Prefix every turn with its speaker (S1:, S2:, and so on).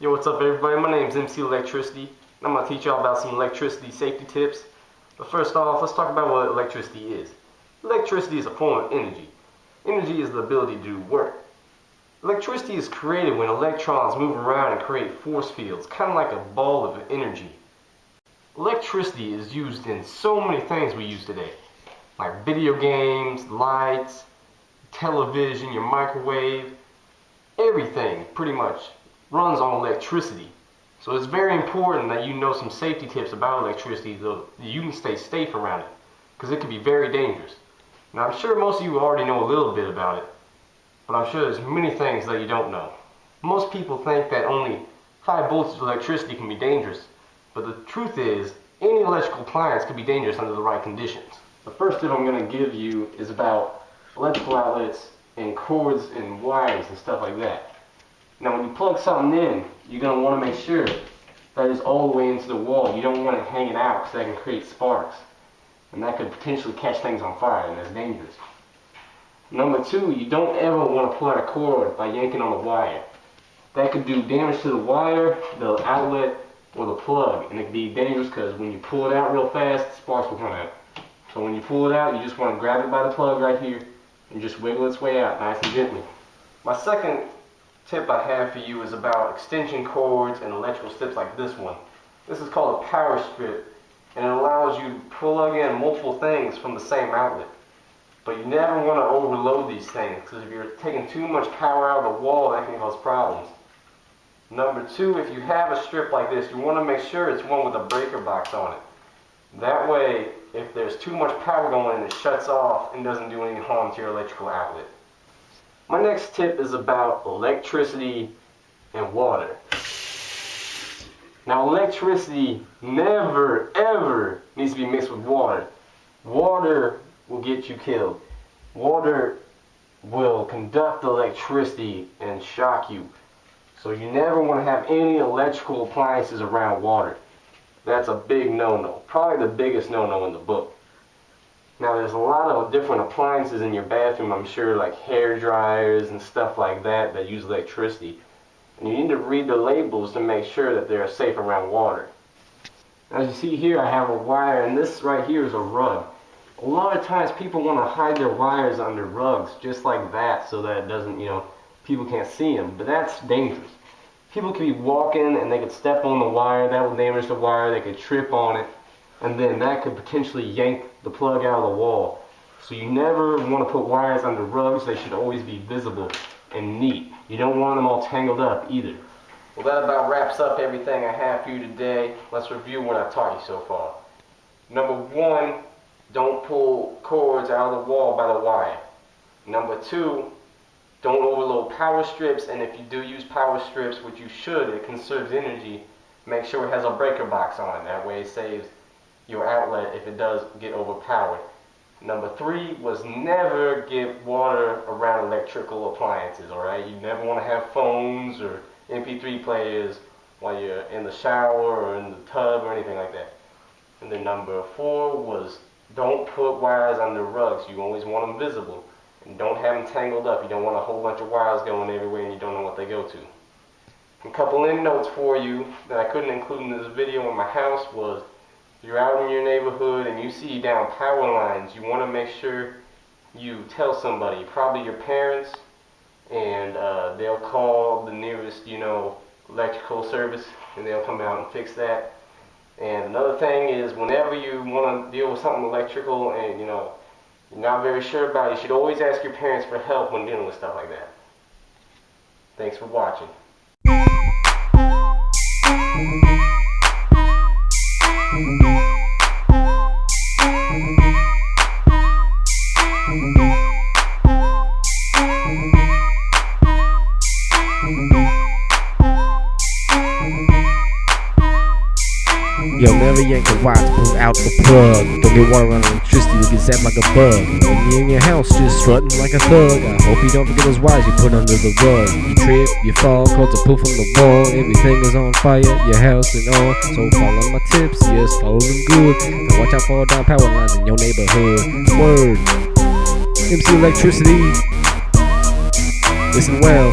S1: Yo, what's up everybody? My name is MC Electricity, and I'm going to teach y'all about some electricity safety tips. But first off, let's talk about what electricity is. Electricity is a form of energy. Energy is the ability to do work. Electricity is created when electrons move around and create force fields, kind of like a ball of energy. Electricity is used in so many things we use today, like video games, lights, television, your microwave. Everything pretty much runs on electricity. So it's very important that you know some safety tips about electricity so you can stay safe around it, because it can be very dangerous. Now I'm sure most of you already know a little bit about it, but I'm sure there's many things that you don't know. Most people think that only high voltage electricity can be dangerous, but the truth is any electrical appliance can be dangerous under the right conditions. The first tip I'm going to give you is about electrical outlets and cords and wires and stuff like that. Now when you plug something in, you're going to want to make sure that it's all the way into the wall. You don't want it hanging out because that can create sparks, and that could potentially catch things on fire, and that's dangerous. Number two, you don't ever want to pull out a cord by yanking on the wire. That could do damage to the wire, the outlet, or the plug, and it could be dangerous because when you pull it out real fast, sparks will come out. So when you pull it out, you just want to grab it by the plug right here and just wiggle its way out nice and gently. My second tip I have for you is about extension cords and electrical strips like this one. This is called a power strip, and it allows you to plug in multiple things from the same outlet. But you never want to overload these things, because if you're taking too much power out of the wall, that can cause problems. Number two, if you have a strip like this, you want to make sure it's one with a breaker box on it. That way, if there's too much power going in, it shuts off and doesn't do any harm to your electrical outlet. My next tip is about electricity and water. Now electricity never ever needs to be mixed with water. Water will get you killed. Water will conduct electricity and shock you. So you never want to have any electrical appliances around water. That's a big no-no. Probably the biggest no-no in the book. Now there's a lot of different appliances in your bathroom, I'm sure, like hair dryers and stuff like that that use electricity. And you need to read the labels to make sure that they're safe around water. As you see here, I have a wire, and this right here is a rug. A lot of times people want to hide their wires under rugs just like that so that it doesn't, people can't see them. But that's dangerous. People could be walking and they could step on the wire, that will damage the wire, they could trip on it, and then that could potentially yank the plug out of the wall. So you never want to put wires under rugs. They should always be visible and neat. You don't want them all tangled up either. Well, that about wraps up everything I have for you today. Let's review what I've taught you so far. Number one, don't pull cords out of the wall by the wire. Number two, don't overload power strips, and if you do use power strips, which you should, it conserves energy, make sure it has a breaker box on it. That way it saves your outlet if it does get overpowered. Number three was never get water around electrical appliances, alright? You never want to have phones or MP3 players while you're in the shower or in the tub or anything like that. And then number four was don't put wires under rugs. You always want them visible. And don't have them tangled up. You don't want a whole bunch of wires going everywhere and you don't know what they go to. A couple end notes for you that I couldn't include in this video in my house was, you're out in your neighborhood and you see down power lines, you want to make sure you tell somebody, probably your parents, and they'll call the nearest, electrical service, and they'll come out and fix that. And another thing is, whenever you want to deal with something electrical and you're not very sure about it, you should always ask your parents for help when dealing with stuff like that. Thanks for watching.
S2: Yo, never yank a wire to pull out the plug. Don't get water on electricity, you'll get zapped like a bug. When you're in your house, just strutting like a thug. I hope you don't forget those wires you put under the rug. You trip, you fall, caught a pull from the wall. Everything is on fire, your house and all. So follow my tips, yes, follow them good. Now watch out for down power lines in your neighborhood. Word, MC Electricity. Listen well.